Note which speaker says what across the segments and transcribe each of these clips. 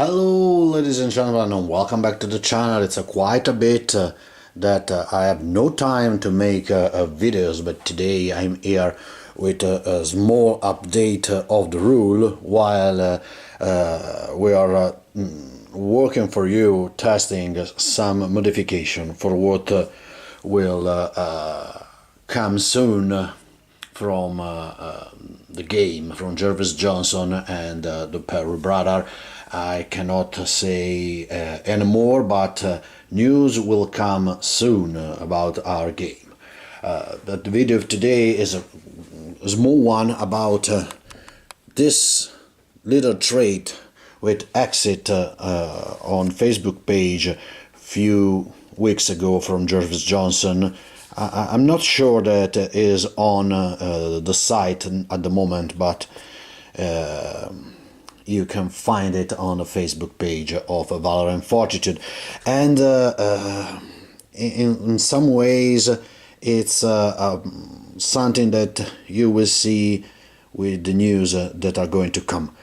Speaker 1: Hello, ladies and gentlemen, and welcome back to the channel. It's quite a bit that I have no time to make videos, but today I'm here with a small update of the rule while we are working for you, testing some modification for what will come soon from the game from Jervis Johnson and the Perry brother. I cannot say anymore, but news will come soon about our game. The video of today is a small one about this little trait with exit on Facebook page few weeks ago from Jervis Johnson. I'm not sure that it is on the site at the moment, but you can find it on the Facebook page of Valor and Fortitude. And in some ways, it's something that you will see with the news that are going to come.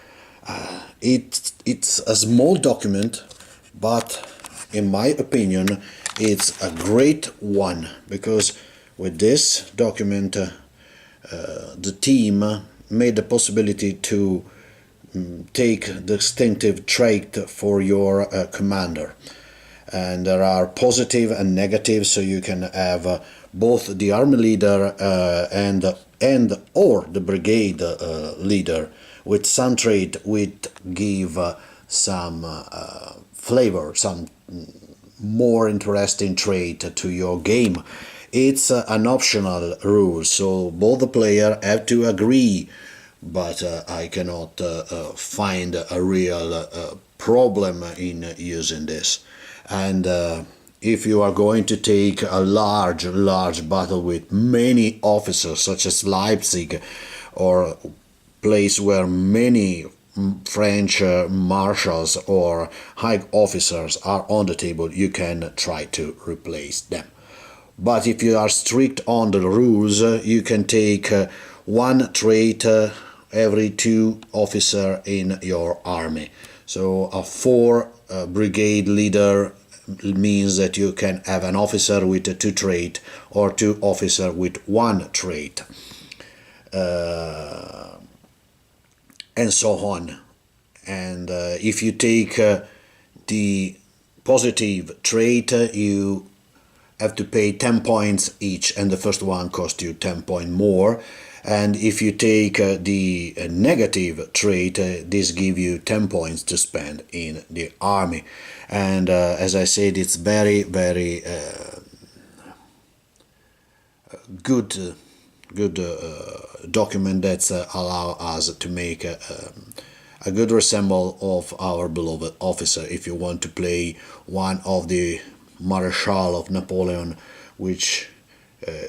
Speaker 1: It's a small document, but in my opinion, it's a great one, because with this document, the team made the possibility to take the distinctive trait for your commander, and there are positive and negative, so you can have both the army leader and or the brigade leader with some trait which give some flavor, some more interesting trait to your game. It's an optional rule, so both the player have to agree, but I cannot find a real problem in using this. And if you are going to take a large battle with many officers, such as Leipzig, or place where many French marshals or high officers are on the table, you can try to replace them. But if you are strict on the rules, you can take one trait every 2 officers in your army. So a 4 brigade leader means that you can have an officer with 2 trait or 2 officers with 1 trait. And so on. And if you take the positive trait, you have to pay 10 points each, and the first one costs you 10 points more. And if you take the negative trait, this gives you 10 points to spend in the army. And as I said, it's very good document that allow us to make a good resemble of our beloved officer. If you want to play one of the Marshal of Napoleon, which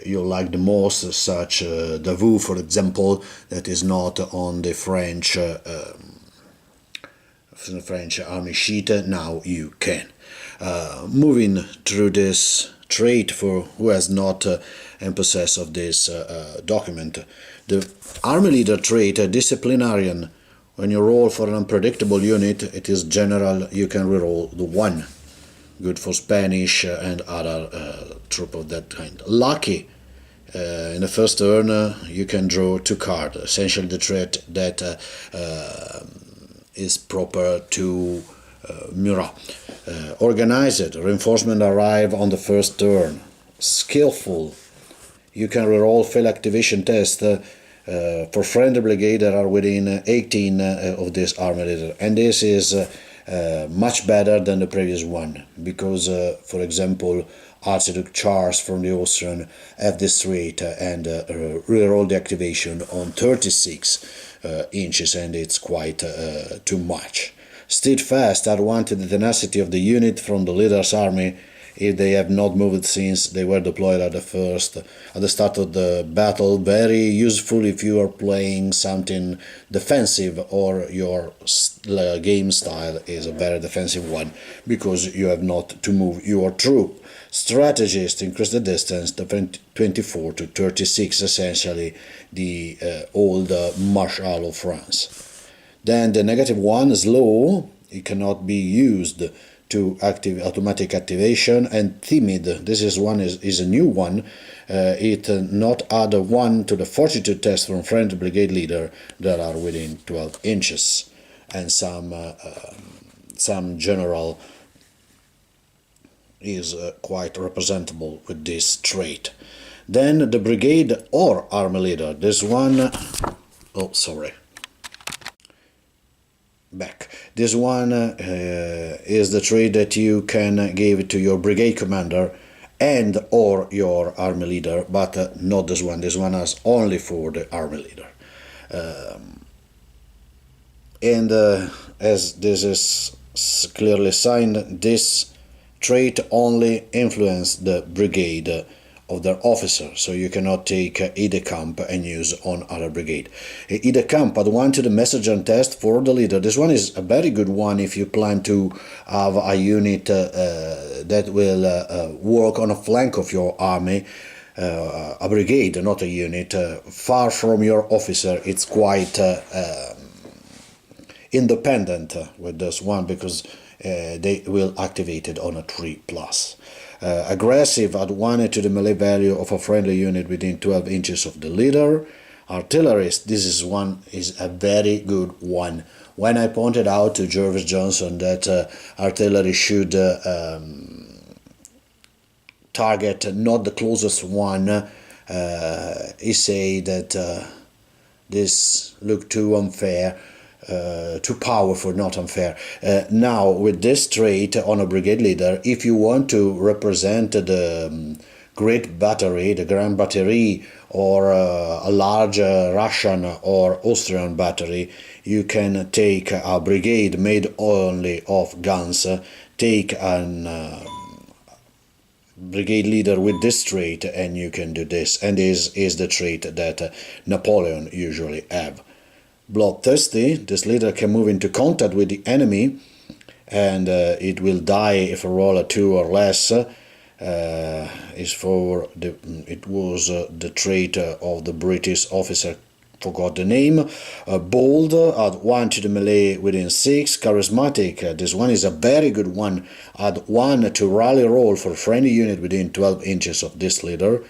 Speaker 1: you like the most, such Davout, for example, that is not on the French army sheet, now you can. Moving through this trait for who has not in possess of this document. The army leader trait, disciplinarian. When you roll for an unpredictable unit, it is general, you can reroll the 1. Good for Spanish and other troop of that kind. Lucky. In the first turn, you can draw 2 cards. Essentially the trait that is proper to Murat. Organized. Reinforcement arrive on the first turn. Skillful. You can reroll fail activation test for friendly brigade that are within 18 of this army leader. And this is much better than the previous one, because for example, Archduke Charles from the Austrian have this trait and reroll the activation on 36 inches, and it's quite too much. Steadfast, advantage the tenacity of the unit from the leader's army if they have not moved since they were deployed at the start of the battle. Very useful if you are playing something defensive or your game style is a very defensive one, because you have not to move your troop. Strategist, increase the distance to 24 to 36, essentially the old Marshal of France. Then the negative one, slow, it cannot be used to active automatic activation, and timid. This is a new one. It not add one to the Fortitude test from friend brigade leader that are within 12 inches, and some general is quite representable with this trait. Then the brigade or army leader. This one, oh sorry. Back. This one is the trait that you can give to your brigade commander and or your army leader, but not this one. This one is only for the army leader. As this is clearly signed, this trait only influence the brigade of their officer, so you cannot take ide camp and use on other brigade. Ide camp, add one to the messenger test for the leader. This one is a very good one if you plan to have a unit that will work on a flank of your army, a brigade, not a unit, far from your officer. It's quite independent with this one, because they will activate it on a 3+. Aggressive, add 1 to the melee value of a friendly unit within 12 inches of the leader. Artillerist, this is a very good one. When I pointed out to Jervis Johnson that artillery should target not the closest one, he said that this looked too unfair. Too powerful, not unfair. Now, with this trait on a brigade leader, if you want to represent the great battery, the Grand Battery, or a large Russian or Austrian battery, you can take a brigade made only of guns, take an brigade leader with this trait, and you can do this. And this is the trait that Napoleon usually have. Bloodthirsty, this leader can move into contact with the enemy, and it will die if a roll a 2 or less. It was the trait of the British officer, forgot the name. Bold, add 1 to the melee within 6. Charismatic, this one is a very good one. Add 1 to rally roll for friendly unit within 12 inches of this leader.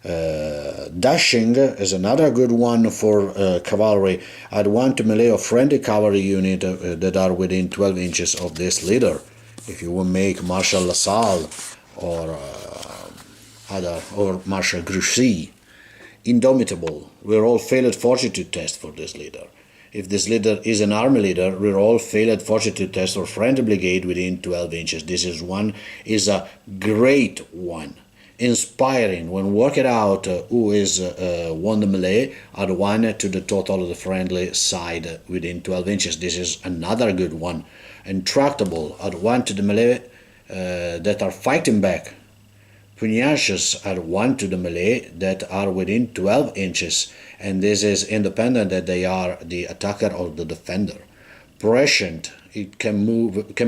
Speaker 1: Dashing is another good one for cavalry. Add 1 to melee of friendly cavalry unit that are within 12 inches of this leader. If you will make Marshal Lasalle or Marshal Grouchy. Indomitable, we're all failed Fortitude test for this leader. If this leader is an army leader, we're all failed Fortitude test for friendly brigade within 12 inches. This is a great one. Inspiring. When work it out who is won the melee, add 1 to the total of the friendly side within 12 inches. This is another good one. Intractable, add 1 to the melee that are fighting back. Pugnacious, add 1 to the melee that are within 12 inches, and this is independent that they are the attacker or the defender. Prescient, it can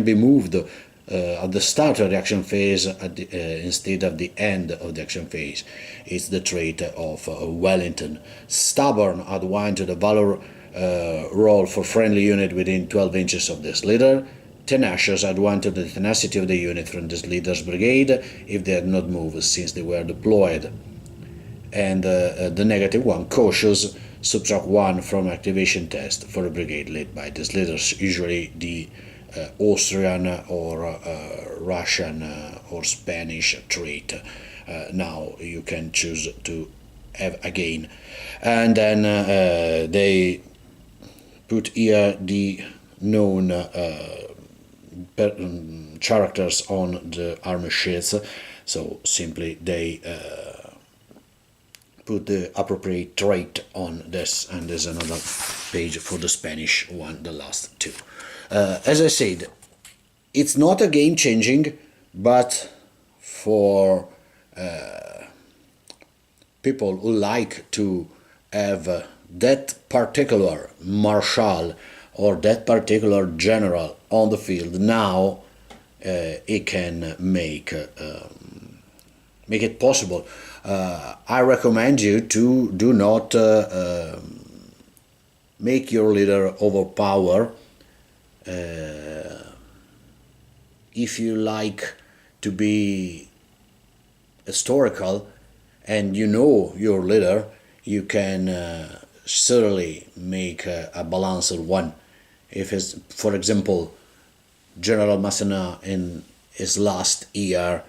Speaker 1: be moved at the start of the action phase instead of the end of the action phase. It's the trait of Wellington. Stubborn, add 1 to the Valor roll for friendly unit within 12 inches of this leader. Tenacious, add 1 to the tenacity of the unit from this leader's brigade if they had not moved since they were deployed. And the negative one, cautious, subtract 1 from activation test for a brigade led by this leader, usually the Austrian or Russian or Spanish trait. Now you can choose to have again. And then they put here the known characters on the army sheets, so simply they put the appropriate trait on this, and there's another page for the Spanish one, the last two. As I said, it's not a game changing, but for people who like to have that particular marshal or that particular general on the field, now it can make it possible. I recommend you to do not make your leader overpower If you like to be historical and you know your leader, you can certainly make a balanced one. If it's, for example, General Massena in his last year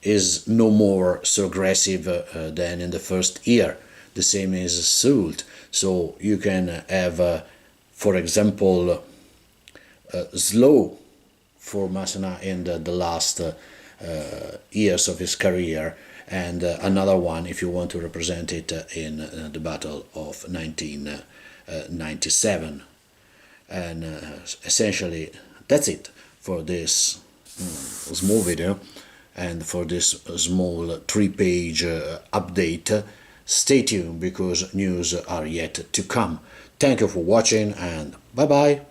Speaker 1: is no more so aggressive than in the first year. The same is Soult. So you can have, for example, slow for Massena in the last years of his career, and another one if you want to represent it in the Battle of 1997. And essentially that's it for this small video and for this small 3-page update. Stay tuned because news are yet to come. Thank you for watching and bye bye.